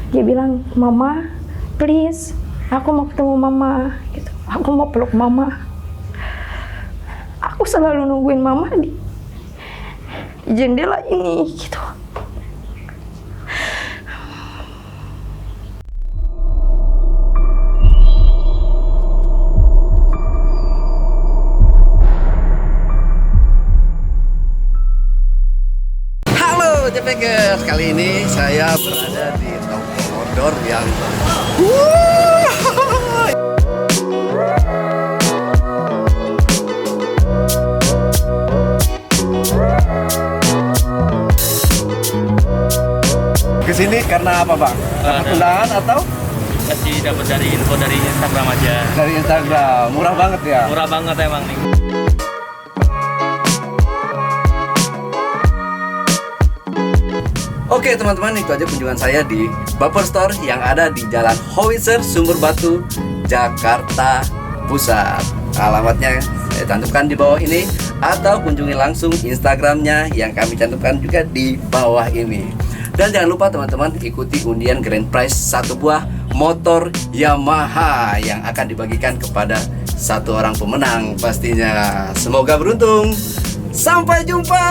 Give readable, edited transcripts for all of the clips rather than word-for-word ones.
Dia bilang, "Mama, please, aku mau ketemu Mama." Gitu. Aku mau peluk Mama. Aku selalu nungguin Mama di jendela ini gitu. Halo JPKers, kali ini saya berada di toko outdoor yang kesini karena apa bang? Dapat undangan atau? Masih dapat dari info dari Instagram aja. Dari Instagram, murah banget ya? Murah banget emang nih. Oke teman-teman, itu aja kunjungan saya di Baper Store yang ada di Jalan Howitzer, Sumber Batu, Jakarta Pusat. Alamatnya saya cantumkan di bawah ini, atau kunjungi langsung Instagramnya yang kami cantumkan juga di bawah ini. Dan jangan lupa teman-teman ikuti undian grand prize satu buah motor Yamaha yang akan dibagikan kepada satu orang pemenang pastinya. Semoga beruntung. Sampai jumpa.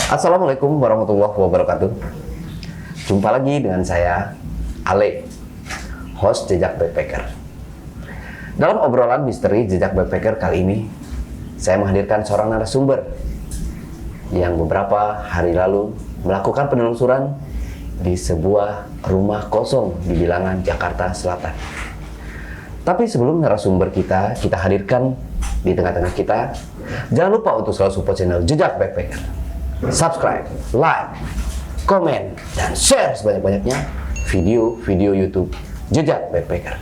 Assalamualaikum warahmatullahi wabarakatuh. Jumpa lagi dengan saya, Ale, host Jejak Backpacker. Dalam obrolan misteri Jejak Backpacker kali ini, saya menghadirkan seorang narasumber yang beberapa hari lalu melakukan penelusuran di sebuah rumah kosong di bilangan Jakarta Selatan. Tapi sebelum narasumber kita hadirkan di tengah-tengah kita, jangan lupa untuk selalu support channel Jejak Backpacker. Subscribe, like, komen, dan share sebanyak-banyaknya video-video YouTube Jejak Backpacker.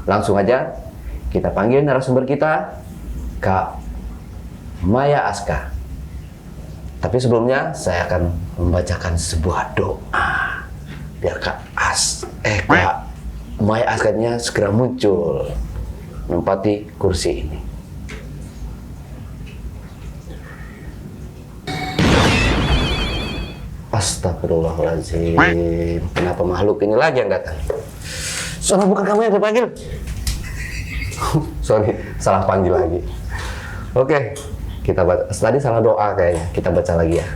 Langsung aja kita panggil narasumber kita, Kak Maya Aska. Tapi sebelumnya saya akan membacakan sebuah doa biar Kak Maya Askanya segera muncul menempati kursi ini. Astagfirullahaladzim. Kenapa makhluk ini lagi yang datang? Soalnya bukan kamu yang dipanggil. Sorry, salah panggil lagi. Oke, kita baca. Tadi salah doa kayaknya. Kita baca lagi ya.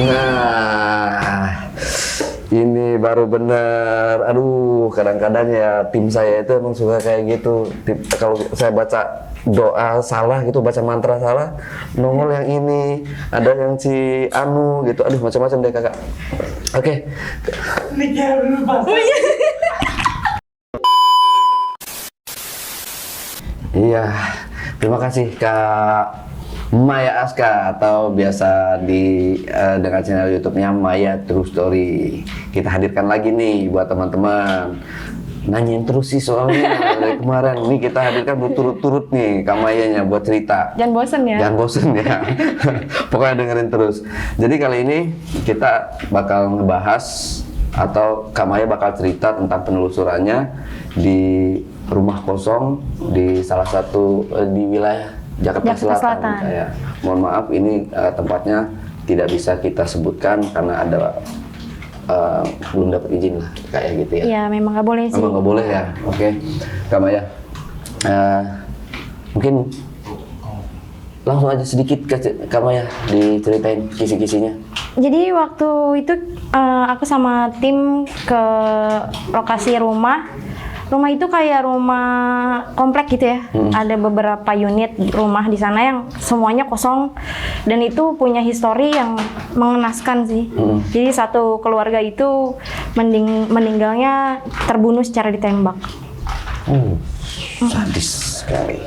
Nah, ini baru bener. Aduh, kadang-kadang ya tim saya itu emang suka kayak gitu. Kalau saya baca doa salah gitu, baca mantra salah, nongol yang ini, ada yang si anu gitu, aduh macam-macam deh kakak. Oke. Iya, terima kasih Kak Maya Aska, atau biasa dengan channel YouTube-nya Maya True Story. Kita hadirkan lagi nih buat teman-teman. Nanyain terus sih soalnya dari kemarin. Nih kita hadirkan berturut-turut nih Kak Mayanya buat cerita. Jangan bosen ya. Jangan bosen ya. Pokoknya dengerin terus. Jadi kali ini kita bakal ngebahas, atau Kak Maya bakal cerita tentang penelusurannya di rumah kosong di salah satu di wilayah Jakarta Selatan. Ya. Mohon maaf ini tempatnya tidak bisa kita sebutkan karena ada belum dapat izin lah kayak gitu ya. Iya, memang nggak boleh sih. Memang nggak boleh ya. Oke, Kak Maya, mungkin langsung aja sedikit ke Kak Maya diceritain kisi-kisinya. Jadi waktu itu aku sama tim ke lokasi rumah. Rumah itu kayak rumah komplek gitu ya. Ada beberapa unit rumah di sana yang semuanya kosong, dan itu punya histori yang mengenaskan sih. Jadi satu keluarga itu meninggalnya terbunuh secara ditembak. Sadis sekali.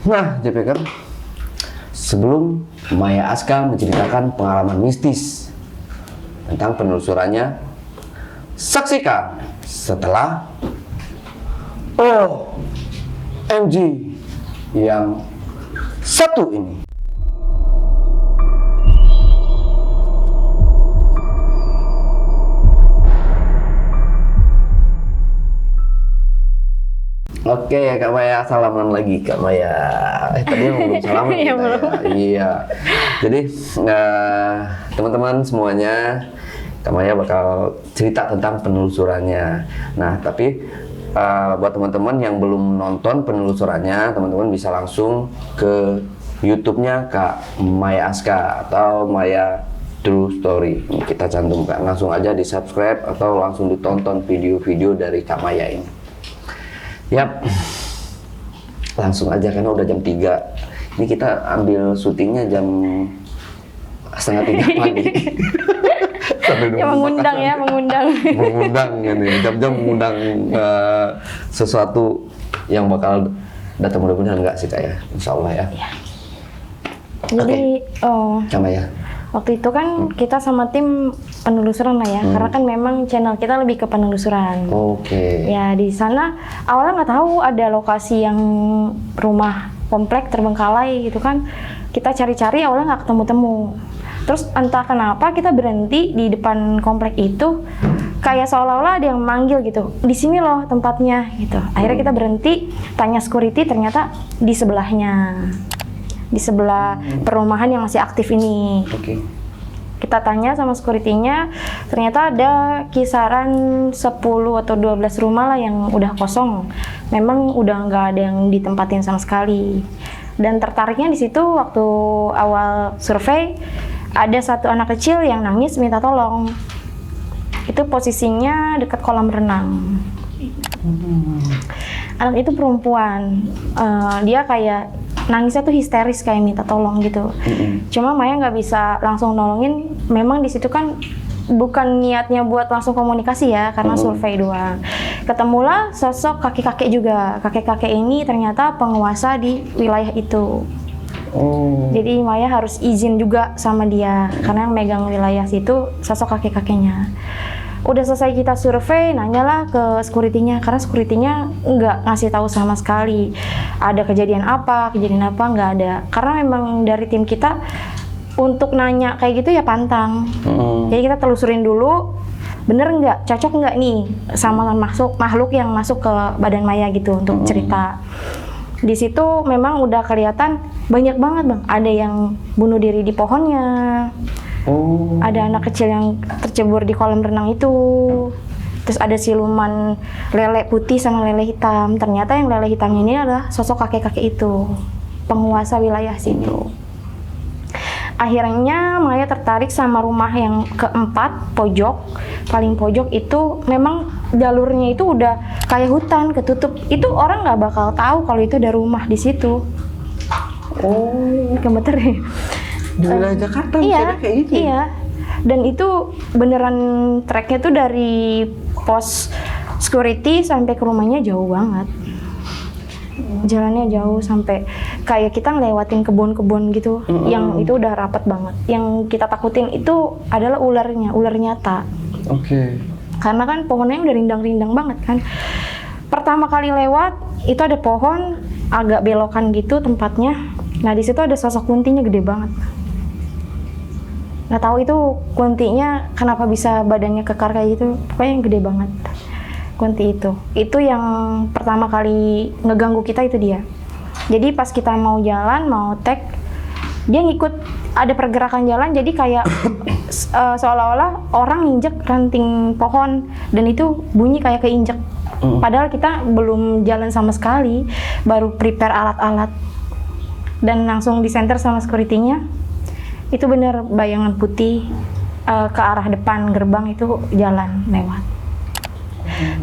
Nah, JPKer, sebelum Maya Aska menceritakan pengalaman mistis tentang penelusurannya, saksikan setelah OMG yang satu ini. Oke, Kak Maya, salaman lagi Kak Maya. Tadi belum salaman Iya, kita belum. ya. Iya. Jadi teman-teman semuanya, Kak Maya bakal cerita tentang penelusurannya. Nah, tapi buat teman-teman yang belum nonton penelusurannya, teman-teman bisa langsung ke YouTube-nya Kak Maya Aska atau Maya True Story. Ini kita cantumkan, langsung aja di subscribe atau langsung ditonton video-video dari Kak Maya ini. Yap, langsung aja karena udah jam 3. Ini kita ambil syutingnya jam setengah 3 pagi. Sambil nunggu Ya mengundang makanan. ya, mengundang. Mengundang ini, jam-jam mengundang sesuatu yang bakal datang, mudah-mudahan enggak sih Kak ya, insya Allah ya. Jadi Sama ya. waktu itu kan kita sama tim penelusuran lah ya, karena kan memang channel kita lebih ke penelusuran. Oke. Ya di sana awalnya nggak tahu ada lokasi yang rumah komplek terbengkalai gitu kan. Kita cari-cari awalnya nggak ketemu-temu. Terus entah kenapa kita berhenti di depan komplek itu, kayak seolah-olah ada yang manggil gitu. Di sini loh tempatnya gitu. Akhirnya kita berhenti, tanya security, ternyata di sebelahnya. Di sebelah perumahan yang masih aktif ini. Oke. Kita tanya sama security-nya, ternyata ada kisaran 10 atau 12 rumah lah yang udah kosong. Memang udah nggak ada yang ditempatin sama sekali. Dan tertariknya di situ waktu awal survei, ada satu anak kecil yang nangis minta tolong. Itu posisinya dekat kolam renang. Anak itu perempuan, dia kayak nangisnya tuh histeris kayak minta tolong gitu. Cuma Maya nggak bisa langsung nolongin. Memang di situ kan bukan niatnya buat langsung komunikasi ya, karena survei doang. Ketemulah sosok kakek-kakek juga. Kakek-kakek ini ternyata penguasa di wilayah itu. Oh. Jadi Maya harus izin juga sama dia, karena yang megang wilayah situ sosok kakek-kakeknya. Udah selesai kita survei, nanyalah ke security-nya, karena security-nya nggak ngasih tahu sama sekali ada kejadian apa nggak ada. Karena memang dari tim kita untuk nanya kayak gitu ya pantang. Jadi kita telusurin dulu, bener nggak, cocok nggak nih sama makhluk yang masuk ke badan Maya gitu untuk cerita. Di situ memang udah kelihatan banyak banget Bang, ada yang bunuh diri di pohonnya. Oh. Ada anak kecil yang tercebur di kolam renang itu. Terus ada siluman lele putih sama lele hitam. Ternyata yang lele hitam ini adalah sosok kakek-kakek itu, penguasa wilayah situ. Akhirnya Maya tertarik sama rumah yang keempat, paling pojok itu memang jalurnya itu udah kayak hutan, ketutup. Itu orang nggak bakal tahu kalau itu ada rumah di situ. Oh. Gemeter ya. Di wilayah Jakarta bisa Iya, ada kayak gitu. iya. Dan itu beneran treknya tuh dari pos security sampai ke rumahnya jauh banget. Jalannya jauh sampai kayak kita ngelewatin kebun-kebun gitu, yang itu udah rapat banget. Yang kita takutin itu adalah ular nyata. Oke. Karena kan pohonnya udah rindang-rindang banget kan. Pertama kali lewat itu ada pohon agak belokan gitu tempatnya. Nah di situ ada sosok kuntinya gede banget. Nggak tahu itu kuntinya kenapa bisa badannya kekar kayak gitu, pokoknya yang gede banget kunti itu yang pertama kali ngeganggu kita itu dia. Jadi pas kita mau jalan, mau tag, dia ngikut ada pergerakan jalan, jadi kayak seolah-olah orang nginjek ranting pohon dan itu bunyi kayak keinjek. Padahal kita belum jalan sama sekali, baru prepare alat-alat dan langsung disenter sama security-nya. Itu bener bayangan putih ke arah depan gerbang itu jalan lewat.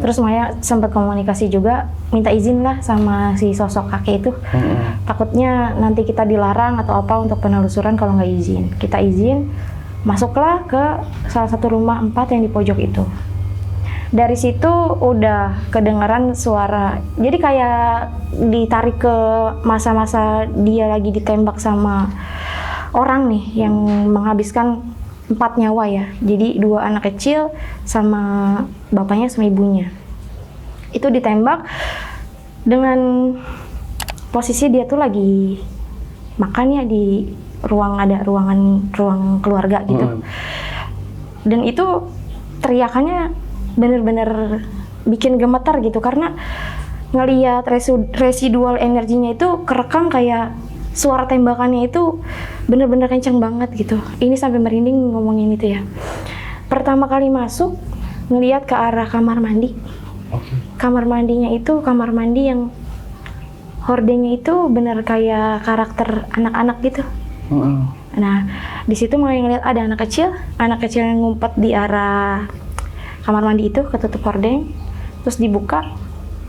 Terus Maya sempat komunikasi juga, minta izin lah sama si sosok kakek itu. Takutnya nanti kita dilarang atau apa untuk penelusuran kalau nggak izin. Kita izin, masuklah ke salah satu rumah 4 yang di pojok itu. Dari situ udah kedengaran suara, jadi kayak ditarik ke masa-masa dia lagi ditembak sama orang nih yang menghabiskan 4 nyawa ya. Jadi 2 anak kecil sama bapaknya sama ibunya. Itu ditembak dengan posisi dia tuh lagi makan ya di ruang keluarga gitu. Dan itu teriakannya bener-bener bikin gemetar gitu karena ngeliat residual energinya itu kerekam kayak suara tembakannya itu bener-bener kenceng banget gitu. Ini sampai merinding ngomongin itu ya. Pertama kali masuk ngeliat ke arah kamar mandi. Kamar mandinya itu kamar mandi yang hordengnya itu bener kayak karakter anak-anak gitu. Nah, di situ mulai ngeliat ada anak kecil yang ngumpet di arah kamar mandi itu, ketutup hordeng, terus dibuka.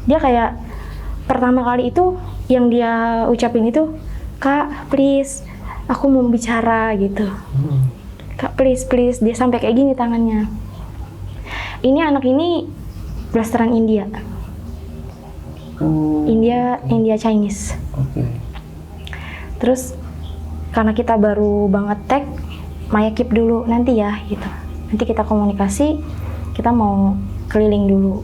Dia kayak pertama kali itu yang dia ucapin itu, "Kak, please, aku mau bicara," gitu. "Kak, please." Dia sampai kayak gini tangannya. Ini anak ini blasteran India. India Chinese. Terus karena kita baru banget tag, Maya keep dulu nanti ya gitu. Nanti kita komunikasi, kita mau keliling dulu.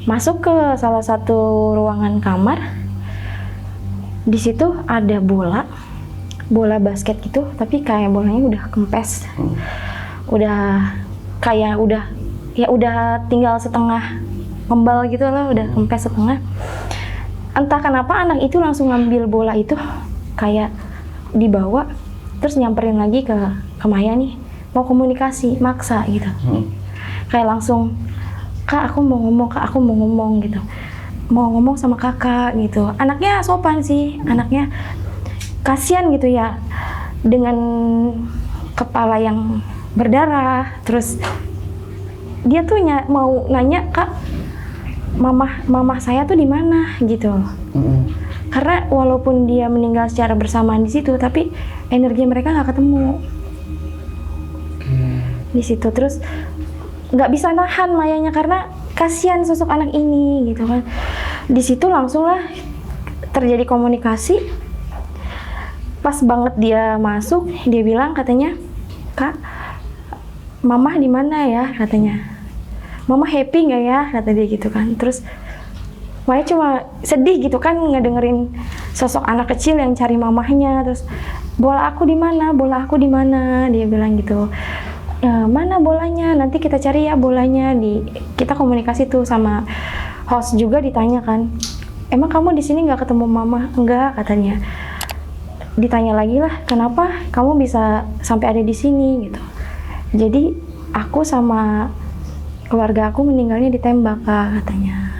Masuk ke salah satu ruangan kamar. Di situ ada bola basket gitu, tapi kayak bolanya udah kempes. Udah tinggal setengah kembal gitu lah, udah kempes setengah. Entah kenapa anak itu langsung ngambil bola itu, kayak dibawa terus nyamperin lagi ke Maya nih, mau komunikasi, maksa gitu. Kayak langsung, "Kak, aku mau ngomong gitu. Mau ngomong sama kakak," gitu. Anaknya sopan sih, anaknya kasihan gitu ya, dengan kepala yang berdarah. Terus dia tuh mau nanya, "Kak, mama saya tuh di mana?" gitu. Karena walaupun dia meninggal secara bersamaan di situ, tapi energi mereka nggak ketemu di situ. Terus nggak bisa nahan Mayanya karena kasihan sosok anak ini gitu kan. Di situ langsung lah terjadi komunikasi. Pas banget dia masuk, dia bilang katanya, "Kak, mama di mana ya?" katanya. "Mama happy nggak ya?" kata dia gitu kan. Terus Maya cuma sedih gitu kan ngedengerin sosok anak kecil yang cari mamahnya. Terus, "Bola aku di mana? Bola aku di mana?" dia bilang gitu. "Ya, mana bolanya? Nanti kita cari ya bolanya." Kita komunikasi tuh sama host juga, ditanya kan, "Emang kamu di sini nggak ketemu mama?" "Enggak," katanya. Ditanya lagi lah, "Kenapa kamu bisa sampai ada di sini?" gitu. "Jadi aku sama keluarga aku meninggalnya ditembak, Kak," katanya.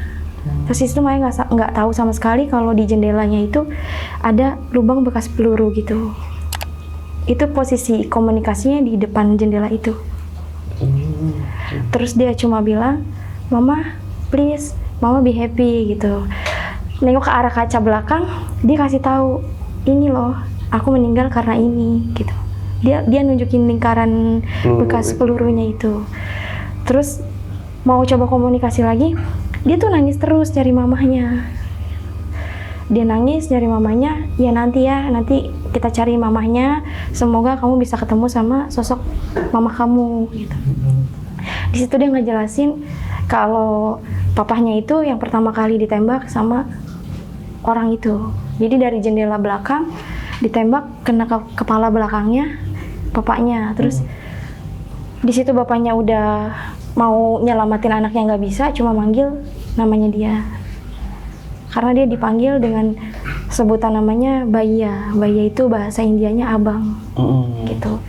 Terus itu Maya nggak tahu sama sekali kalau di jendelanya itu ada lubang bekas peluru gitu. Itu posisi komunikasinya di depan jendela itu. Terus dia cuma bilang, "Mama, please, mama be happy," gitu. Nengok ke arah kaca belakang, dia kasih tahu, "Ini loh, aku meninggal karena ini," gitu. Dia nunjukin lingkaran bekas pelurunya itu. Terus mau coba komunikasi lagi, dia tuh nangis terus nyari mamahnya. Dia nangis nyari mamanya, "Ya nanti kita cari mamahnya. Semoga kamu bisa ketemu sama sosok mama kamu," gitu. Di situ dia ngejelasin kalau papahnya itu yang pertama kali ditembak sama orang itu. Jadi dari jendela belakang ditembak kena kepala belakangnya bapaknya. Terus di situ bapaknya udah mau nyelamatin anaknya nggak bisa, cuma manggil namanya dia. Karena dia dipanggil dengan sebutan namanya Baya. Baya itu bahasa Indianya abang, gitu.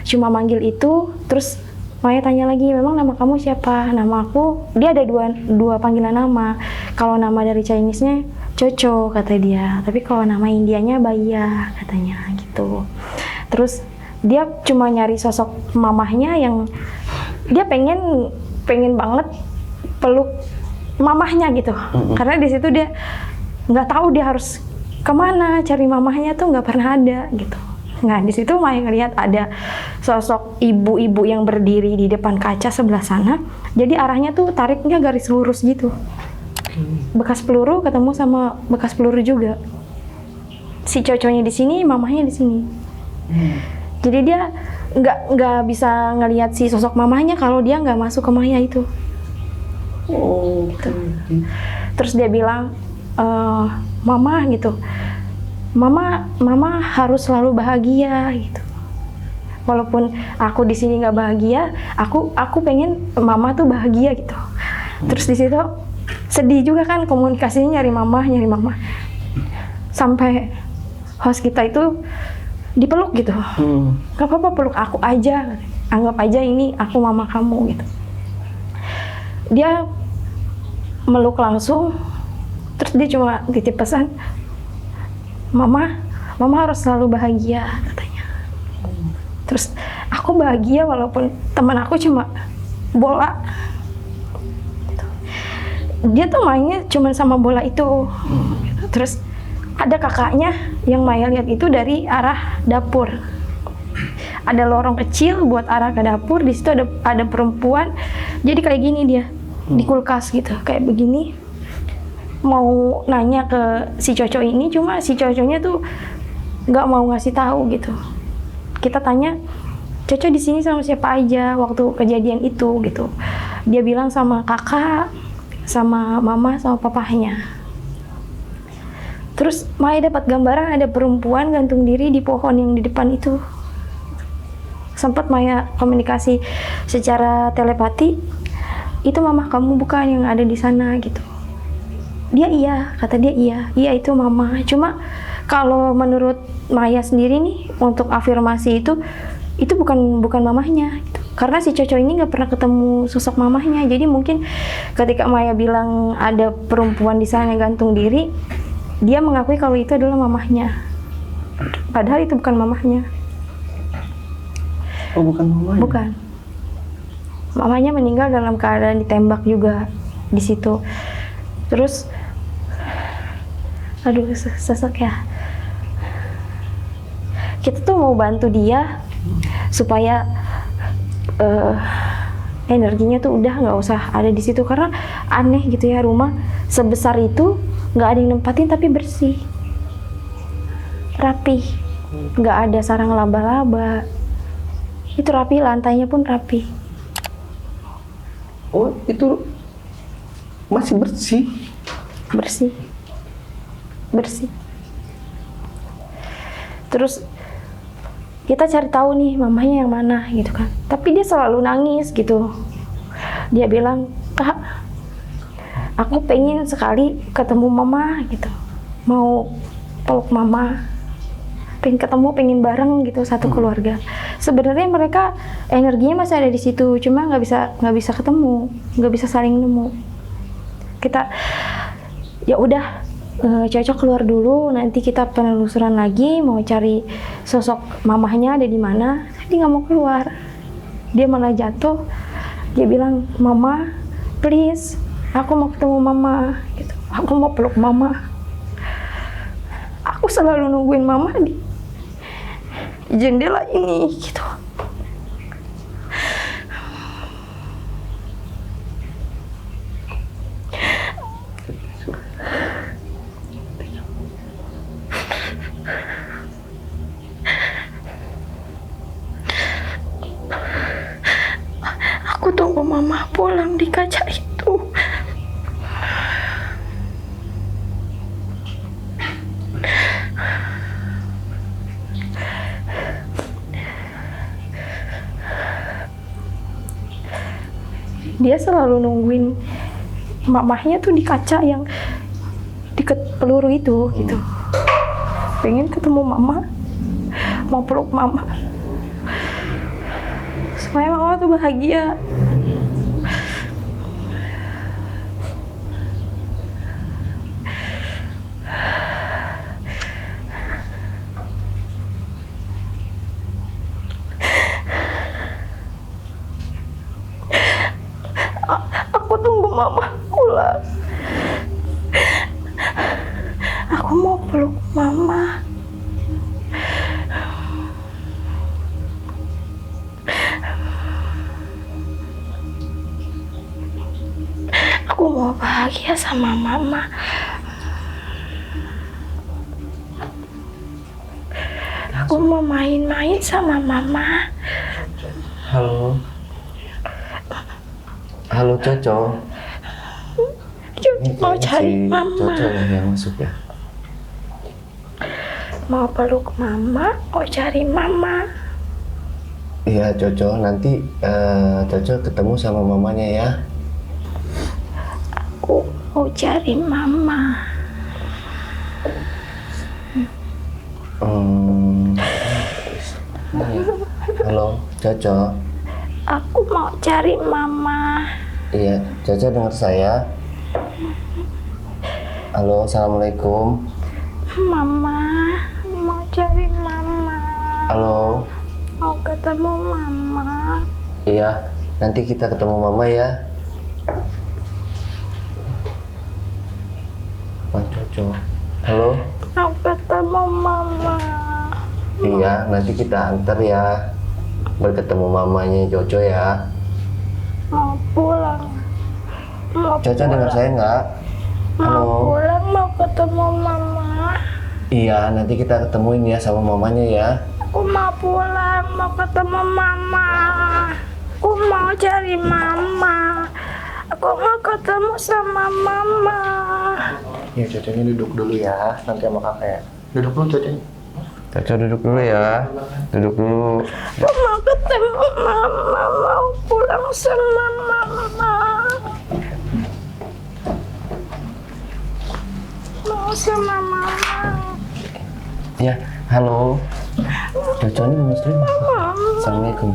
Cuma manggil itu, terus Maya tanya lagi, "Memang nama kamu siapa?" "Nama aku," dia ada dua panggilan nama. Kalau nama dari Chinese-nya Coco, kata dia. Tapi kalau nama Indianya Baya, katanya gitu. Terus dia cuma nyari sosok mamahnya yang dia pengen banget peluk mamahnya gitu. Karena di situ dia nggak tahu dia harus kemana, cari mamahnya tuh nggak pernah ada gitu. Nah di situ Maya ngelihat ada sosok ibu-ibu yang berdiri di depan kaca sebelah sana. Jadi arahnya tuh tariknya garis lurus gitu. Bekas peluru ketemu sama bekas peluru juga. Si Coconya di sini, mamahnya di sini. Jadi dia nggak bisa ngelihat si sosok mamahnya kalau dia nggak masuk ke Maya itu. Gitu. Terus dia bilang, "Mama gitu, mama harus selalu bahagia gitu. Walaupun aku di sini nggak bahagia, aku pengen mama tuh bahagia gitu." Terus di situ sedih juga kan, komunikasinya nyari mama. Sampai host kita itu dipeluk gitu. Gak apa-apa, peluk aku aja. Anggap aja ini aku mama kamu gitu. Dia meluk langsung, terus dia cuma titip pesan, Mama harus selalu bahagia, katanya. Terus aku bahagia walaupun teman aku cuma bola. Dia tuh mainnya cuma sama bola itu. Terus ada kakaknya yang Maya lihat itu dari arah dapur. Ada lorong kecil buat arah ke dapur, di situ ada perempuan. Jadi kayak gini dia di kulkas gitu, kayak begini. Mau nanya ke si Coco ini, cuma si Coconya tuh nggak mau ngasih tahu gitu. Kita tanya, Coco di sini sama siapa aja waktu kejadian itu gitu. Dia bilang sama kakak, sama mama, sama papahnya. Terus Maya dapat gambaran ada perempuan gantung diri di pohon yang di depan itu. Sempat Maya komunikasi secara telepati, itu mama kamu bukan yang ada di sana gitu. Dia iya, kata dia iya itu mama. Cuma kalau menurut Maya sendiri nih, untuk afirmasi itu bukan mamahnya gitu. Karena si Coco ini nggak pernah ketemu sosok mamahnya. Jadi mungkin ketika Maya bilang ada perempuan di sana yang gantung diri, dia mengakui kalau itu adalah mamahnya. Padahal itu bukan mamahnya. Oh, bukan mamanya? Bukan. Mamanya meninggal dalam keadaan ditembak juga di situ. Terus, aduh sesek ya. Kita tuh mau bantu dia supaya energinya tuh udah nggak usah ada di situ, karena aneh gitu ya, rumah sebesar itu nggak ada yang nempatin tapi bersih, rapi, nggak ada sarang laba-laba. Itu rapi, lantainya pun rapi. Oh, itu masih bersih? Bersih. Terus kita cari tahu nih mamanya yang mana gitu kan. Tapi dia selalu nangis gitu. Dia bilang, Kak, aku pengen sekali ketemu mama gitu. Mau peluk mama. Pengen ketemu, pengen bareng gitu satu keluarga. Sebenarnya mereka energinya masih ada di situ, cuma nggak bisa ketemu, nggak bisa saling nemu. Kita ya udah Cocok keluar dulu, nanti kita penelusuran lagi mau cari sosok mamahnya ada di mana. Dia nggak mau keluar, dia malah jatuh. Dia bilang, Mama, please, aku mau ketemu mama, gitu. Aku mau peluk mama. Aku selalu nungguin mama di jendela ini, gitu. Aku tunggu mama pulang di kaca itu. Dia selalu nungguin mamahnya tuh di kaca yang deket peluru itu, gitu. Pengen ketemu mama, mau peluk mama, supaya mama tuh bahagia. Aku tunggu mama pulang. Aku mau peluk mama. Aku mau bahagia sama mama. Aku mau main-main sama mama. Halo. Halo, Coco. Mau cari mama. Coco yang masuk ya. Mau peluk mama, mau cari mama. Iya, Coco. Nanti Coco ketemu sama mamanya ya. Aku Mau cari mama. Halo, Coco. Aku mau cari mama. Iya, Coco dengar saya. Halo, assalamualaikum. Mama, mau cari mama. Halo. Mau ketemu mama. Iya, nanti kita ketemu mama ya. Pak Coco. Halo. Mau ketemu mama. Iya, nanti kita antar ya. Berketemu mamanya Coco ya. Mau pulang. Coco dengar saya nggak? Mau Halo. pulang, mau ketemu mama. Iya, nanti kita ketemuin ya sama mamanya ya. Aku mau pulang, mau ketemu mama. Aku mau cari mama. Aku mau ketemu sama mama. Ya, Coconya duduk dulu ya, nanti sama kakek. Duduk dulu, Coconya. Coco duduk dulu ya. Duduk dulu. Aku mau ketemu mama, mau pulang sama mama. Mau sama mama. Ya, halo. Coco ini muslim. Assalamualaikum.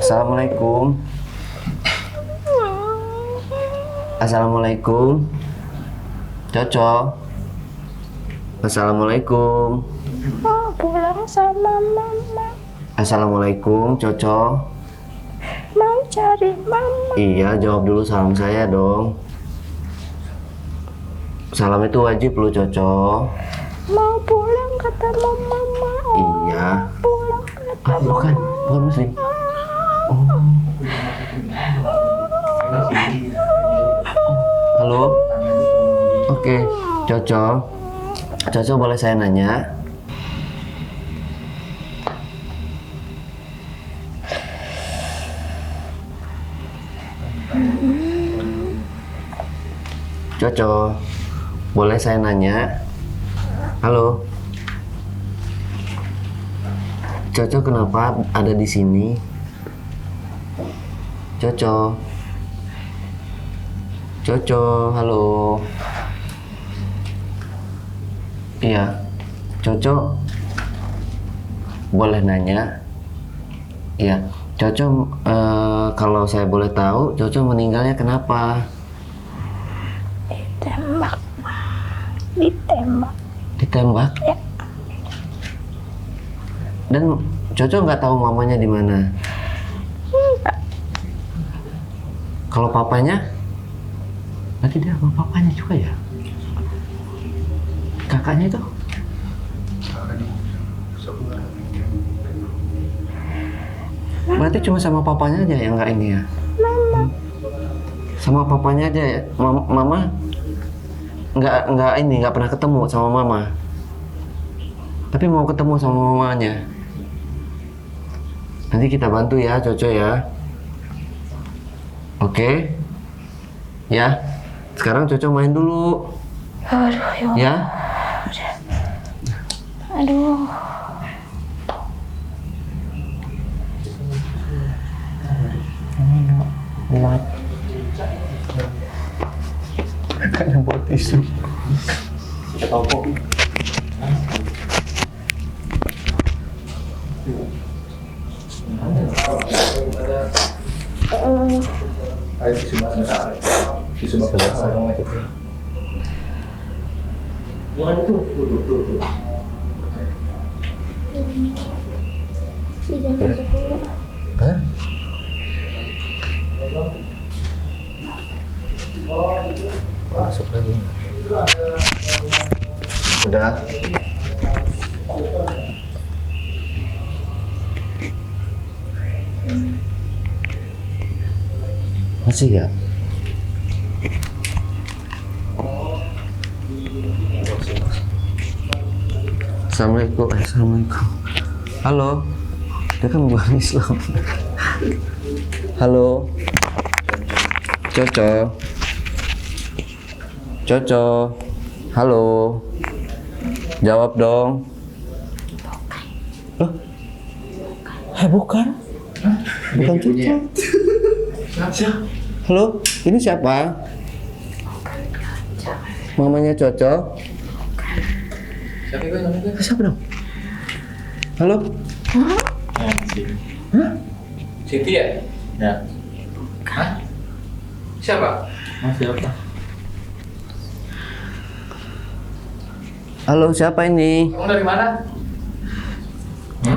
Assalamualaikum. Assalamualaikum. Coco. Assalamualaikum. Mau pulang sama mama. Assalamualaikum, Coco. Mau cari mama. Iya, jawab dulu salam saya dong. Salam itu wajib loh, Coco. Mau pulang ketemu mama. Iya. Pulang Ah, ketemu bukan muslim. Oh. Halo. Oke, Coco. Coco boleh saya nanya? Coco, boleh saya nanya? Halo. Coco kenapa ada di sini? Coco. Coco, halo. Iya. Coco boleh nanya? Iya. Coco kalau saya boleh tahu, Coco meninggalnya kenapa? Ditembak. Ditembak. Ditembak? Ya. Dan Coco nggak tahu mamanya di mana. Enggak. Kalau papanya, berarti dia sama papanya juga ya? Kakaknya itu? Berarti cuma sama papanya aja yang nggak ini ya? Mama. Sama papanya aja ya? Mama nggak pernah ketemu sama mama. Tapi mau ketemu sama mamanya. Nanti kita bantu ya, Coco ya. Oke? Ya. Sekarang Coco main dulu. Aduh, Ya. Aduh. Lap. Kan yang buat tisu. Hah? Masuk lagi. Udah. Masih ya? Assalamualaikum. Assalamualaikum. Halo. Dia kan bukan Islam. Halo. Coco. Coco. Halo. Jawab dong. Loh? Bukan. Bukan Coco. Halo, ini siapa? Mamanya Coco. Siapa gue namanya? Siapa dong? Halo? Hah? Siti ya? Ya. Hah? Siapa? Siapa? Halo, siapa ini? Kamu dari mana?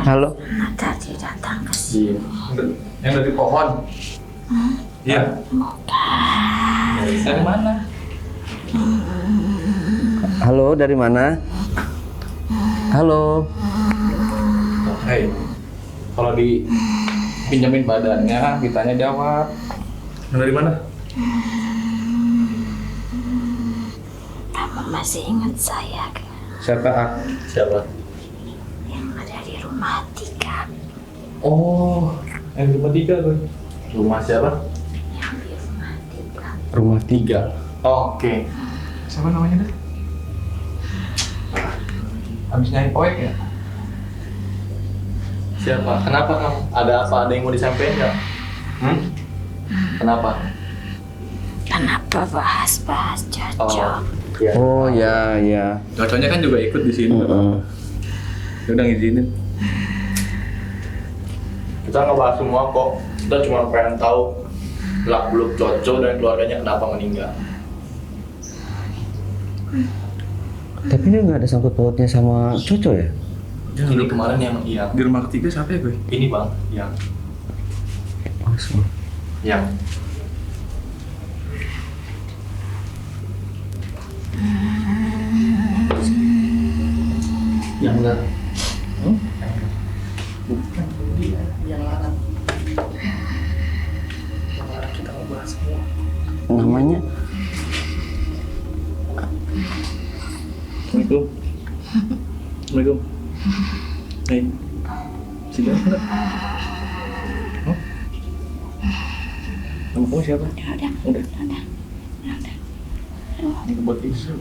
Halo? Tadi datang ke sini. Iya. Yang dari pohon. Iya. Dari mana? Halo, dari mana? Halo? Hei, kalau dipinjemin badannya, kitanya jawab. Yang dari mana? Kamu masih ingat saya kan? Siapa? Siapa? Yang ada di rumah 3. Oh, yang di rumah 3 tuh. Rumah siapa? Yang di rumah 3. Rumah 3. Oke. Siapa namanya deh? Habis nyari poek ya? Siapa? Kenapa kamu? Ada apa? Ada yang mau disampaikan nggak? Kenapa? Kenapa bahas-bahas cocok? Iya. Oh ya, ya. Cocoknya kan juga ikut di sini. Ya udah ngizinin. Kita nggak bahas semua kok. Kita cuma pengen tahu beluk Coco dan keluarganya kenapa meninggal. Tapi ini nggak ada sangkut pautnya sama Coco ya? Ini kemarin yang di rumah ketiga siapa ya gue? Ini bang, yang yang enggak. Bukan dia yang larang. Yang larang kita mau bahas semua. Namanya? Assalamualaikum. Assalamualaikum. Hei, sudah enggak? Nama kamu siapa? Udah. Ini buat isu.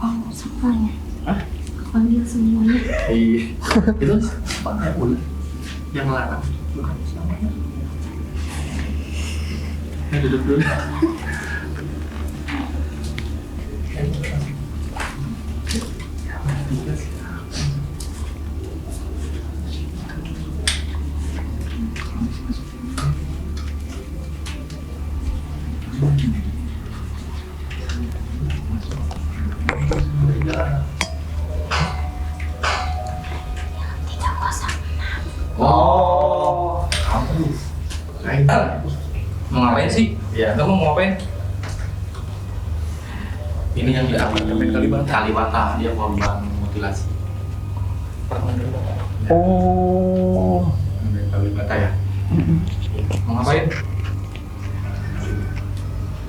Panggil semuanya. Hah? Panggil semuanya. Iya. Itu siapa? Udah. Yang larang. Bukan namanya. Duduk dulu. Oh, kamu. Mau ngapain sih? Iya. Kamu mau ngapain? Ini yang di apartemen Kalibata. Dia korban mutilasi. Oh. Kalibata ya. Mau ngapain?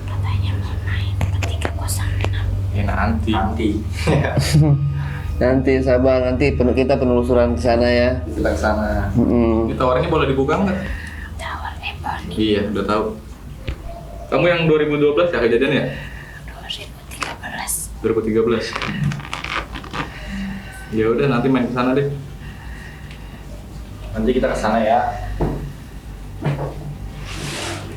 Katanya mau main ke 306. Ya nanti. Nanti sabar, nanti kita penelusuran ke sana ya. Kita ke sana. Ini tawarannya boleh dibuka nggak? Tower Ebony Iya, udah tahu. Kamu yang 2012 ya kejadian ya? 2013. 2013. Ya udah nanti main ke sana deh. Nanti kita ke sana ya.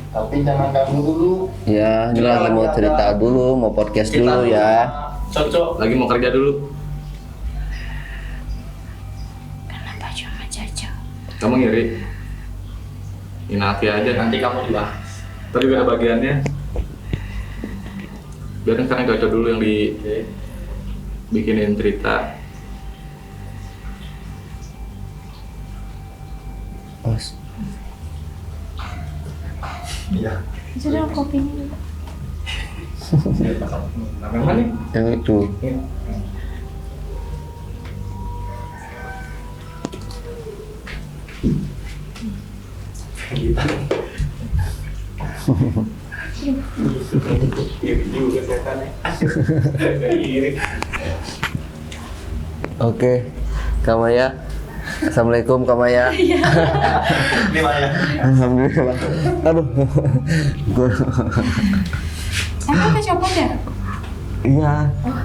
Tapi jangan ganggu dulu. Ya, ini lagi mau cerita dulu, mau podcast dulu ya. Cocok. Lagi mau kerja dulu. Kenapa cuma Jojo? Kamu ngiri? Nanti aja. Nanti kamu dibahas. Tadi ada bagiannya. Biarin sekarang Cocok dulu yang bikinin cerita. Mas. Iya. Sudah kopinya juga. Yang mana nih? Yang itu. Oke, Kamaya. Assalamualaikum Kamaya. Alhamdulillah. Aduh. Emang kecopot ya? Iya,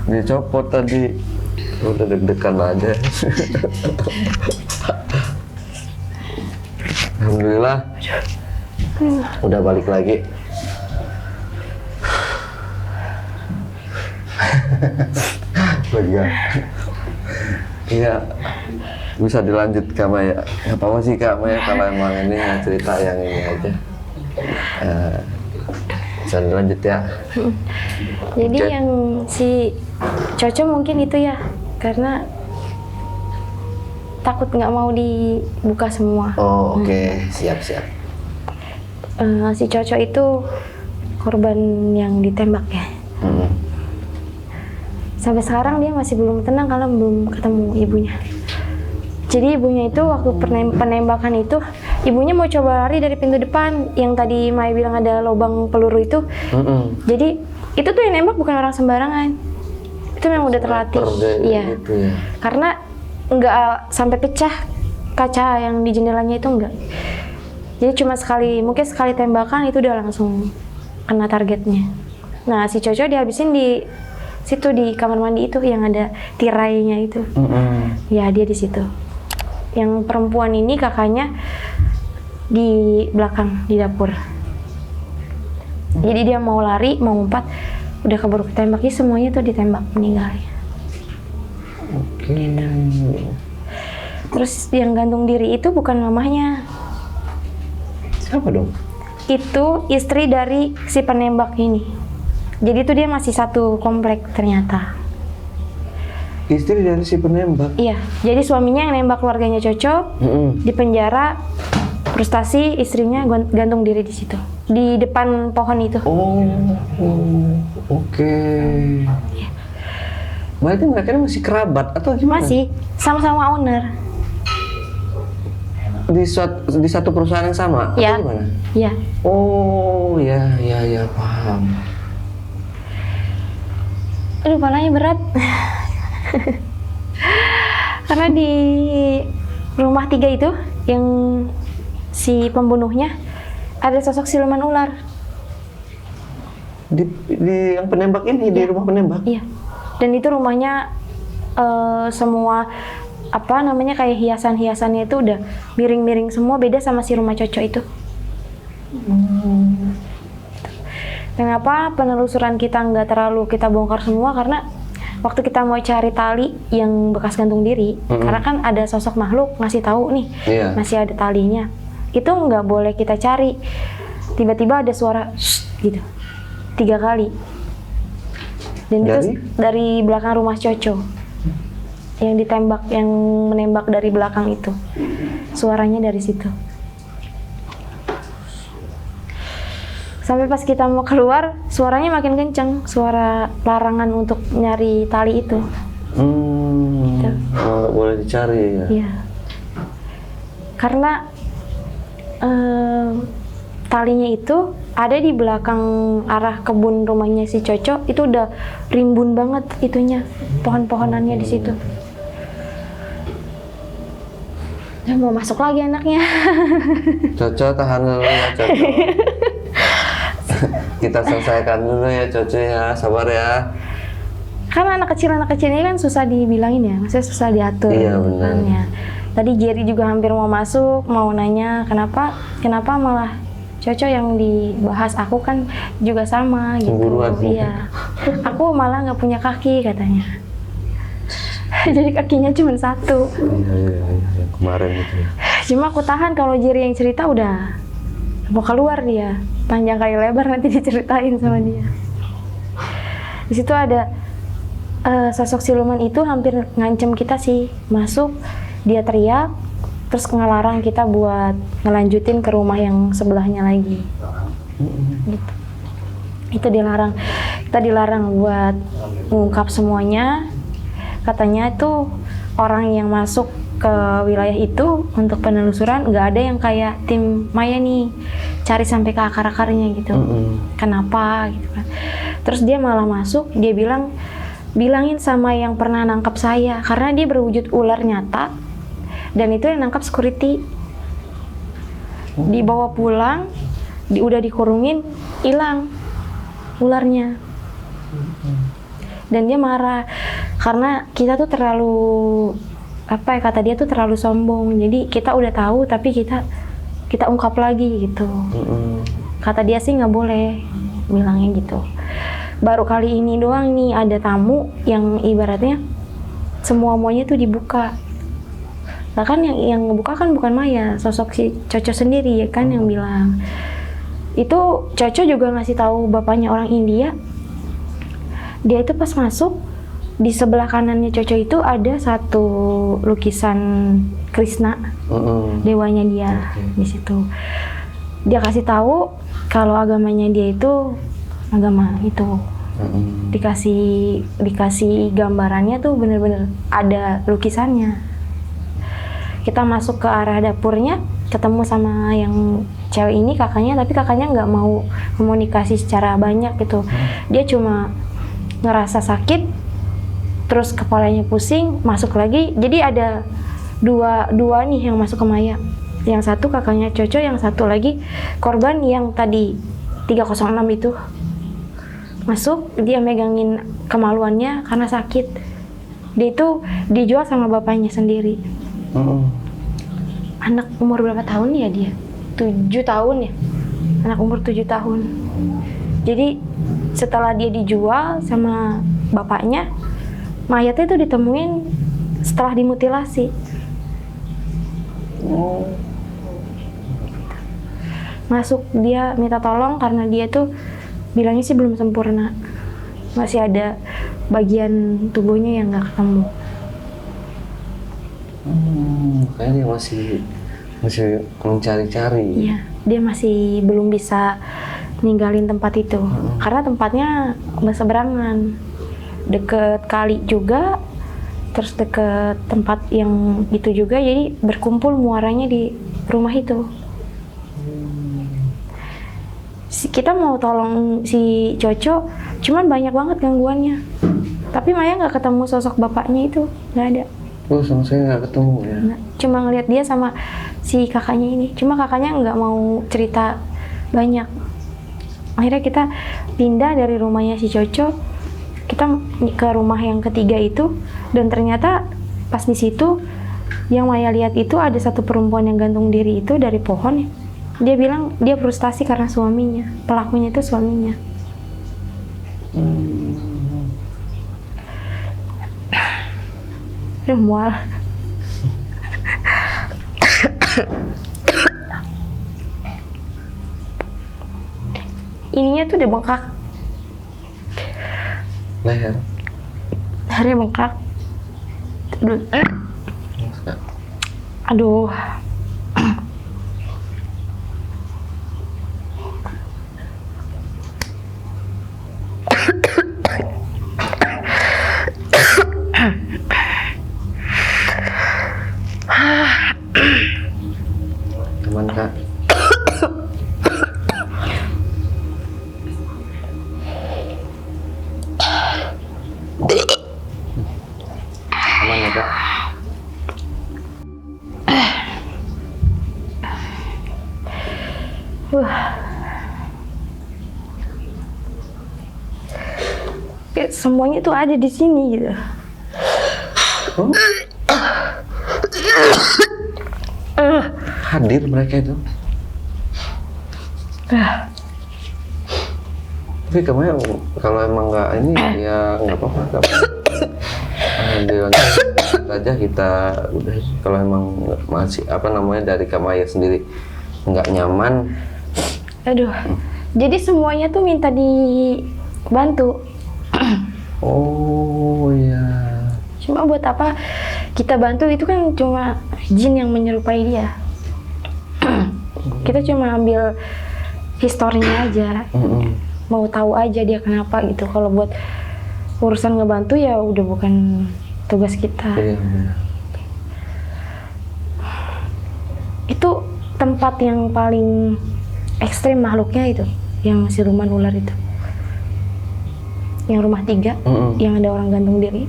dicopot tadi. Udah deg-degan aja. Alhamdulillah. Udah balik lagi. Lega. Iya. Bisa dilanjut Kak Maya. Gak apa-apa sih Kak Maya kalau emang ini cerita yang ini aja. Bisa dilanjut ya. Jadi Oke. yang si Coco mungkin itu ya, karena takut nggak mau dibuka semua. Oh oke, siap-siap. Si Coco itu korban yang ditembak ya. Sampai sekarang dia masih belum tenang karena belum ketemu ibunya. Jadi ibunya itu waktu penembakan itu, ibunya mau coba lari dari pintu depan yang tadi Maya bilang ada lubang peluru itu. Jadi itu tuh yang nembak bukan orang sembarangan. Itu memang udah terlatih. Iya. Gitu ya. Karena nggak sampai pecah kaca yang di jendelanya itu enggak. Jadi cuma mungkin sekali tembakan itu udah langsung kena targetnya. Nah si Coco dihabisin di situ di kamar mandi itu yang ada tirainya itu. Ya dia di situ. Yang perempuan ini kakaknya di belakang di dapur. Jadi dia mau lari, mau ngumpat, udah keburu ketembak. Jadi semuanya tuh ditembak meninggal. Oke. Terus yang gantung diri itu bukan mamahnya. Siapa dong? Itu istri dari si penembak ini. Jadi tuh dia masih satu komplek ternyata. Istri dari si penembak. Iya, jadi suaminya yang nembak keluarganya Coco di penjara, frustasi istrinya gantung diri di situ, di depan pohon itu. Oke. Berarti mereka ini masih kerabat atau gimana? Masih sama-sama owner. Di satu perusahaan yang sama Ya. atau gimana? Iya. Oh, ya paham. Aduh, palanya berat. Karena di rumah 3 itu yang si pembunuhnya ada sosok siluman ular. Di yang penembak ini di rumah penembak. Iya. Dan itu rumahnya semua apa namanya kayak hiasan-hiasannya itu udah miring-miring semua, beda sama si rumah Coco itu. Kenapa penelusuran kita nggak terlalu kita bongkar semua? Karena waktu kita mau cari tali yang bekas gantung diri, karena kan ada sosok makhluk ngasih tahu nih, masih ada talinya. Itu nggak boleh kita cari. Tiba-tiba ada suara gitu 3 kali. Dan itu dari belakang rumah Coco yang ditembak, yang menembak dari belakang itu. Suaranya dari situ. Sampai pas kita mau keluar, suaranya makin kenceng, suara larangan untuk nyari tali itu. Gitu. Oh, boleh dicari ya? Iya. Karena talinya itu ada di belakang arah kebun rumahnya si Coco, itu udah rimbun banget itunya, pohon-pohonannya di situ. Ya, mau masuk lagi anaknya. Coco tahan dulu ya Coco. Kita selesaikan dulu ya Coco ya, sabar ya. Karena anak kecil ini kan susah dibilangin ya, maksudnya susah diatur. Iya benar. Ya. Tadi Jerry juga hampir mau masuk, mau nanya kenapa malah Coco yang dibahas, aku kan juga sama gitu. Cemburuan. Iya. Aku malah nggak punya kaki katanya. Jadi kakinya cuma 1. Iya, kemarin gitu ya. Cuma aku tahan, kalau Jerry yang cerita udah mau keluar dia. Panjang kali lebar nanti diceritain sama dia. Di situ ada sosok siluman itu hampir ngancem kita sih. Masuk, dia teriak, terus ngelarang kita buat ngelanjutin ke rumah yang sebelahnya lagi. Gitu. Itu dilarang. Kita dilarang buat mengungkap semuanya. Katanya itu orang yang masuk ke wilayah itu untuk penelusuran nggak ada yang kayak tim Maya nih, cari sampai ke akar-akarnya gitu. Kenapa gitu kan. Terus dia malah masuk, dia bilangin sama yang pernah nangkap saya, karena dia berwujud ular nyata dan itu yang nangkap security. Dibawa pulang, udah dikurungin, hilang ularnya. Dan dia marah karena kita tuh terlalu, apa ya kata dia tuh terlalu sombong. Jadi kita udah tahu tapi kita kita ungkap lagi gitu. Kata dia sih nggak boleh bilangnya gitu. Baru kali ini doang nih ada tamu yang ibaratnya semua maunya tuh dibuka. Nah kan yang ngebuka kan bukan Maya, sosok si Coco sendiri ya kan yang bilang. Itu Coco juga ngasih tahu bapaknya orang India. Dia itu pas masuk di sebelah kanannya Coco itu ada satu lukisan Krishna, dewanya dia di situ. Dia kasih tahu kalau agamanya dia itu agama itu. Dikasih gambarannya tuh bener-bener ada lukisannya. Kita masuk ke arah dapurnya, ketemu sama yang cewek ini kakaknya, tapi kakaknya nggak mau komunikasi secara banyak gitu. Dia cuma ngerasa sakit, terus kepalanya pusing, masuk lagi. Jadi ada dua nih yang masuk ke Maya. Yang satu kakaknya Coco, yang satu lagi korban yang tadi 306 itu. Masuk, dia megangin kemaluannya karena sakit. Dia itu dijual sama bapaknya sendiri. Anak umur berapa tahun ya dia? 7 tahun ya? Anak umur 7 tahun. Jadi setelah dia dijual sama bapaknya, mayatnya itu ditemuin setelah dimutilasi. Masuk, dia minta tolong karena dia tuh bilangnya sih belum sempurna. Masih ada bagian tubuhnya yang nggak ketemu. Kayaknya dia masih mencari-cari. Iya, dia masih belum bisa ninggalin tempat itu. Karena tempatnya berseberangan. Deket kali juga, terus deket tempat yang itu juga, jadi berkumpul muaranya di rumah itu. Kita mau tolong si Coco, cuman banyak banget gangguannya. Tapi Maya nggak ketemu sosok bapaknya itu, nggak ada. Sama saya nggak ketemu ya. Cuma ngeliat dia sama si kakaknya ini. Cuma kakaknya nggak mau cerita banyak. Akhirnya kita pindah dari rumahnya si Coco, kita ke rumah yang ketiga itu, dan ternyata pas di situ yang Maya lihat itu ada satu perempuan yang gantung diri itu dari pohon. Dia bilang dia frustasi karena suaminya, pelakunya itu suaminya. Mual. Ininya tuh udah bengkak. Lehernya bengkak. Aduh. Aman Kak. Aman ya Kak. Semuanya tuh ada di sini gitu. Hadir mereka itu. Tapi kemarin kalau emang nggak ini ya nggak apa-apa. Dilanjut aja kita udah. Kalau emang masih dari Kamaya sendiri nggak nyaman. Aduh. Jadi semuanya tuh minta dibantu. Oh iya. Cuma buat apa kita bantu, itu kan cuma jin yang menyerupai dia. Kita cuma ambil historinya aja. Mau tahu aja dia kenapa gitu. Kalau buat urusan ngebantu ya udah bukan tugas kita. Iya. Itu tempat yang paling ekstrim makhluknya itu, yang siluman ular itu. Yang rumah 3, yang ada orang gantung diri.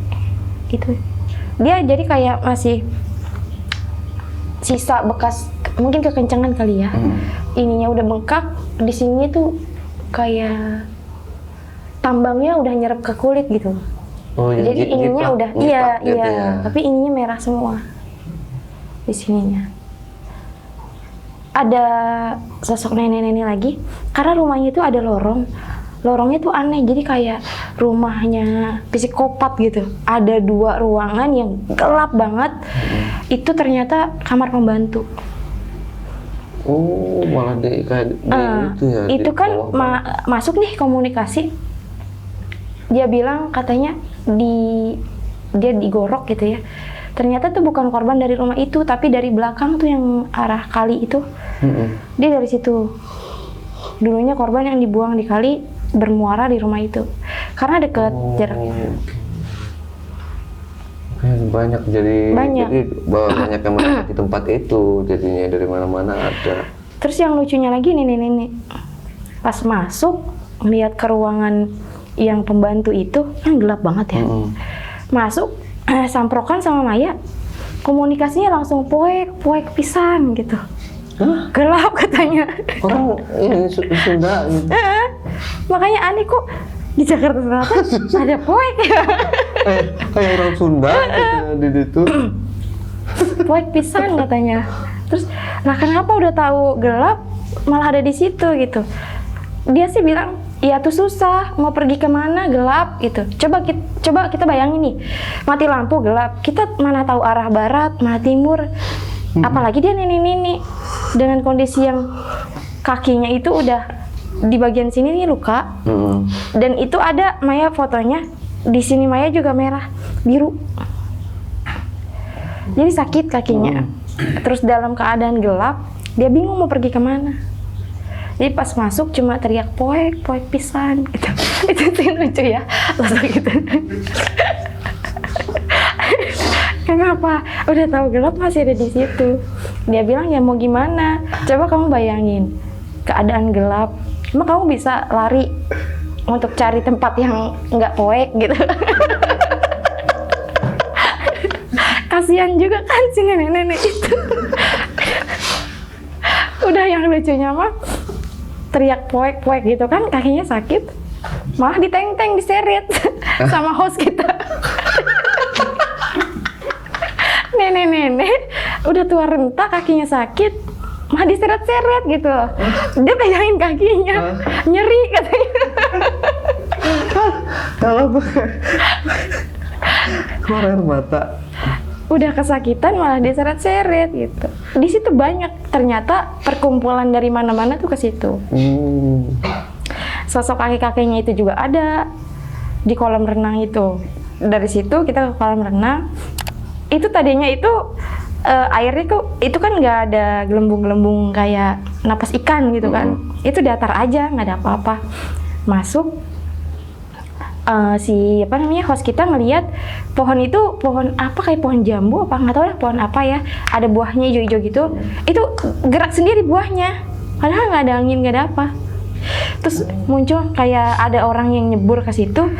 Itu. Dia jadi kayak masih sisa bekas, mungkin kekencangan kali ya. Ininya udah bengkak, di sini tuh kayak tambangnya udah nyerap ke kulit gitu. Oh, ya, jadi ininya udah jiplak gitu iya, ya. tapi ininya merah semua di sininya. ada sosok nenek-nenek lagi. Karena rumahnya itu ada lorong. Lorongnya tuh aneh, jadi kayak rumahnya psikopat gitu. Ada 2 ruangan yang gelap banget. Itu ternyata kamar pembantu. Oh, malah di kayak itu ya. Itu di kan bawah. masuk nih komunikasi. Dia bilang katanya dia digorok gitu ya. Ternyata tuh bukan korban dari rumah itu, tapi dari belakang tuh yang arah kali itu. Dia dari situ. Dulunya korban yang dibuang di kali bermuara di rumah itu. Karena deket jaraknya. Banyak Banyak. jadi banyak yang mendapat di tempat itu, jadinya dari mana-mana ada. Terus yang lucunya lagi nenek-nenek pas masuk ngeliat ke ruangan yang pembantu itu kan gelap banget ya. Masuk samprokan sama Maya, komunikasinya langsung poek pisan gitu. Hah? Gelap katanya. Orang ini Sunda gitu. Makanya aneh kok di Jakarta Selatan ada poek ya. Kayak orang Sunda gitu, di situ. Poek pisan katanya. Terus lah kenapa udah tahu gelap malah ada di situ gitu. Dia sih bilang ya tuh susah mau pergi kemana gelap gitu. Coba kita bayangin nih, mati lampu gelap, kita mana tahu arah barat mana timur. Apalagi dia nenek-nenek dengan kondisi yang kakinya itu udah di bagian sini nih luka. Dan itu ada Maya fotonya, di sini Maya juga merah biru, jadi sakit kakinya. Terus dalam keadaan gelap dia bingung mau pergi kemana. Jadi pas masuk cuma teriak poek pisan gitu. Itu sih lucu ya, langsung gitu. Kenapa? Udah tahu gelap masih ada di situ. Dia bilang ya mau gimana? Coba kamu bayangin keadaan gelap, emang kamu bisa lari untuk cari tempat yang nggak poek gitu. Kasihan juga kan si nenek-nenek itu. Udah yang lucunya mah teriak poek gitu kan, kakinya sakit, malah diteng-teng, diseret sama host kita. Nenek-nenek udah tua renta, kakinya sakit, malah diseret-seret gitu. Dia pegangin kakinya, nyeri katanya. Kalau keluar air mata. Udah kesakitan malah diseret-seret gitu. Di situ banyak ternyata perkumpulan dari mana-mana tuh ke situ. Sosok kakek-kakeknya itu juga ada di kolam renang itu. Dari situ kita ke kolam renang. Itu tadinya itu airnya kok itu kan nggak ada gelembung-gelembung kayak napas ikan gitu kan. Itu datar aja, nggak ada apa-apa. Masuk si host kita ngelihat pohon itu pohon apa, kayak pohon jambu apa nggak tahu lah pohon apa ya, ada buahnya hijau-hijau gitu. Itu gerak sendiri buahnya, padahal nggak ada angin, nggak ada apa. Terus muncul kayak ada orang yang nyebur ke situ.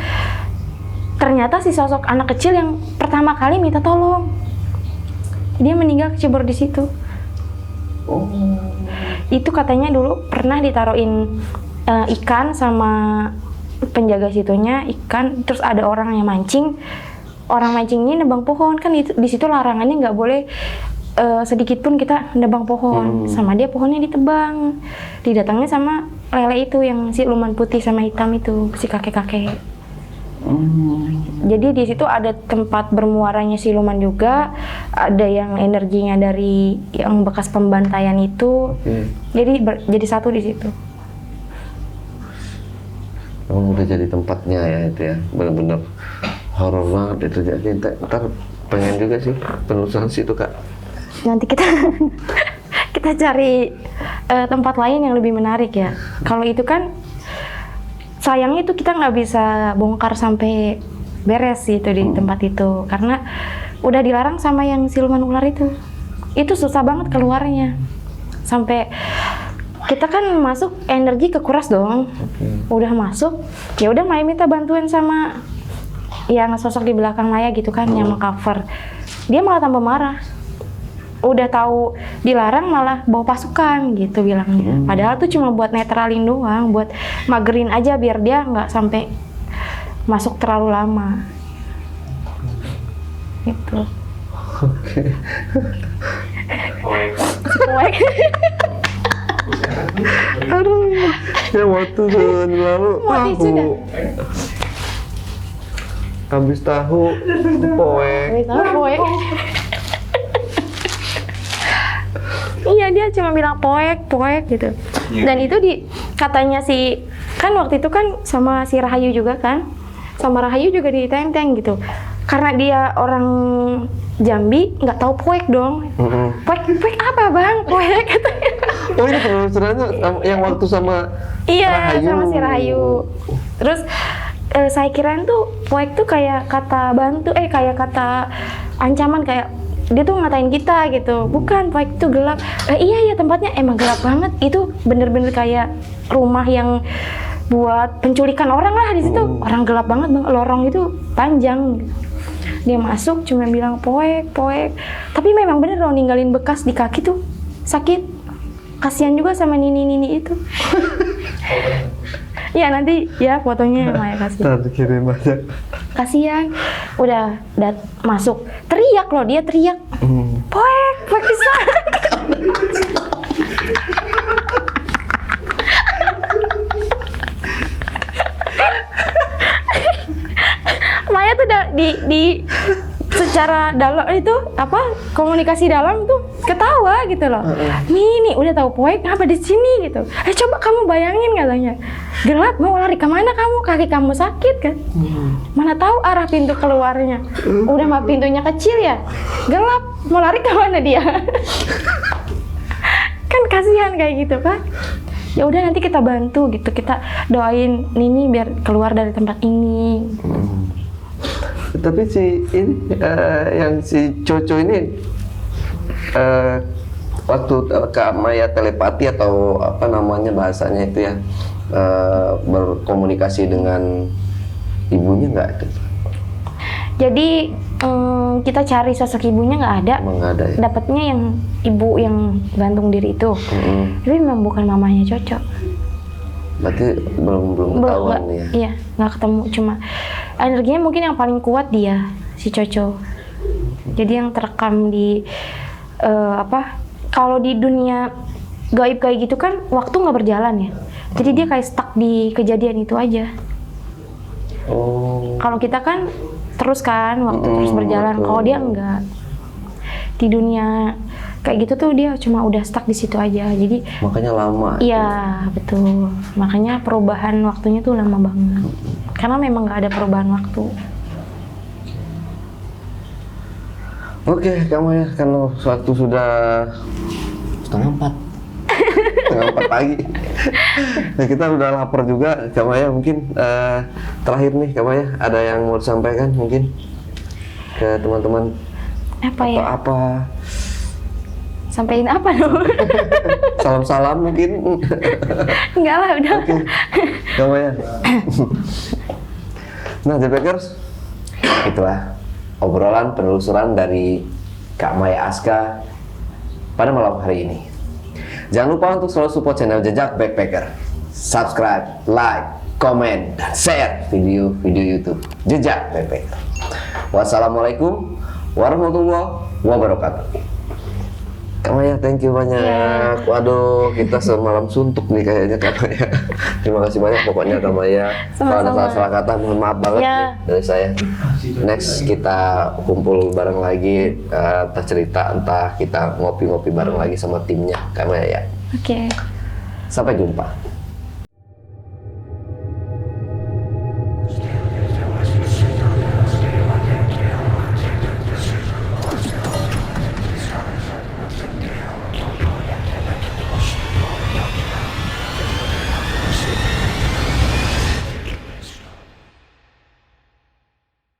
Ternyata si sosok anak kecil yang pertama kali minta tolong, dia meninggal kecebur di situ. Itu katanya dulu pernah ditaruhin ikan sama penjaga situnya, ikan, terus ada orang yang mancing. Orang mancing ini nebang pohon kan, di situ larangannya nggak boleh sedikit pun kita nebang pohon. Sama dia pohonnya ditebang, didatangnya sama lele itu yang siluman putih sama hitam itu, si kakek-kakek. Jadi di situ ada tempat bermuaranya siluman juga, ada yang energinya dari yang bekas pembantaian itu. Jadi satu di situ. Udah jadi tempatnya ya itu ya, bener-bener horor banget itu. Jadi ntar pengen juga sih penelusuran situ Kak. Nanti kita cari tempat lain yang lebih menarik ya. Kalau itu kan sayangnya itu kita nggak bisa bongkar sampai beres gitu di tempat itu, karena udah dilarang sama yang siluman ular itu. Itu susah banget keluarnya. Sampai kita kan masuk energi kekuras dong. Udah masuk, ya udah Maya minta bantuan sama yang sosok di belakang Maya gitu kan, yang mengcover. Dia malah tambah marah. Udah tahu dilarang malah bawa pasukan gitu bilangnya. Padahal tuh cuma buat netralin doang, buat magerin aja biar dia nggak sampai masuk terlalu lama. Gitu. Poek. Ya waktu tahun lalu Mau tisu dah. habis tahu poek. Poek. Iya, dia cuma bilang poek gitu. Dan itu katanya si kan waktu itu kan sama si Rahayu juga kan, sama Rahayu juga di teng-teng gitu. Karena dia orang Jambi, nggak tahu poek dong. Poek apa bang? Poek katanya. Oh ini penelusurannya yang waktu sama Iya, Rahayu. sama si Rahayu. Terus saya kirain tuh poek tuh kayak kata bantu, kayak kata ancaman, kayak dia tuh ngatain kita gitu. Bukan, poek itu gelap. Iya tempatnya emang gelap banget. Itu bener-bener kayak rumah yang buat penculikan orang lah di situ. Orang gelap banget bang, lorong itu panjang. Dia masuk cuma bilang poek. Tapi memang bener loh ninggalin bekas di kaki tuh sakit. Kasihan juga sama nini itu. Iya nanti ya fotonya Maya kasih. Ntar kirim aja. Kasihan, udah masuk teriak loh, dia teriak poek bisa. Maya tuh di secara dalam itu komunikasi dalam tuh ketawa gitu loh. Nih udah tahu poek apa di sini gitu. Coba kamu bayangin katanya. Gelap, mau lari kemana kamu? Kaki kamu sakit kan? Mana tahu arah pintu keluarnya. Udah mah pintunya kecil ya. Gelap, mau lari kemana dia? Kan kasihan kayak gitu kan. Ya udah nanti kita bantu gitu. Kita doain Nini biar keluar dari tempat ini. Tapi si ini yang si Coco ini waktu Kak Maya telepati atau apa namanya bahasanya itu ya, berkomunikasi dengan ibunya nggak ada? Jadi kita cari sosok ibunya nggak ada. Emang nggak ada ya? Dapatnya yang ibu yang gantung diri itu. Tapi memang bukan mamanya Coco. Berarti belum ketahuan ya? Iya, nggak ketemu. Cuma energinya mungkin yang paling kuat dia, si Coco. Jadi yang terekam di kalau di dunia gaib kayak gitu kan waktu nggak berjalan ya. Jadi dia kayak stuck di kejadian itu aja. Oh. Kalau kita kan terus kan waktu terus berjalan. Betul. Kalau dia enggak. Di dunia kayak gitu tuh dia cuma udah stuck di situ aja. Jadi Makanya lama. iya, betul. Makanya perubahan waktunya tuh lama banget. Karena memang nggak ada perubahan waktu. Oke, kamu ya, kan waktu sudah 3:30. 3:30 pagi. Nah, kita udah lapar juga, Kak Maya. Mungkin terakhir nih, Kak Maya, ada yang mau disampaikan mungkin ke teman-teman? Apa atau ya? apa? Sampein apa dong? Salam-salam mungkin. Enggak lah, udah. Oke, Kak Maya. Nah, Jepekers, itulah obrolan penelusuran dari Kak Maya Aska pada malam hari ini. Jangan lupa untuk selalu support channel Jejak Backpacker. Subscribe, like, komen, dan share video-video YouTube Jejak Backpacker. Wassalamualaikum warahmatullahi wabarakatuh. Kak Maya, thank you banyak. Yeah. Waduh, kita semalam suntuk nih kayaknya Kak Maya. Terima kasih banyak pokoknya Kak Maya. Kalau ada Sama-sama. salah-salah kata, mohon maaf banget Yeah. nih dari saya. Next kita kumpul bareng lagi, entah cerita, entah kita ngopi-ngopi bareng lagi sama timnya Kak Maya ya. Oke. Sampai jumpa.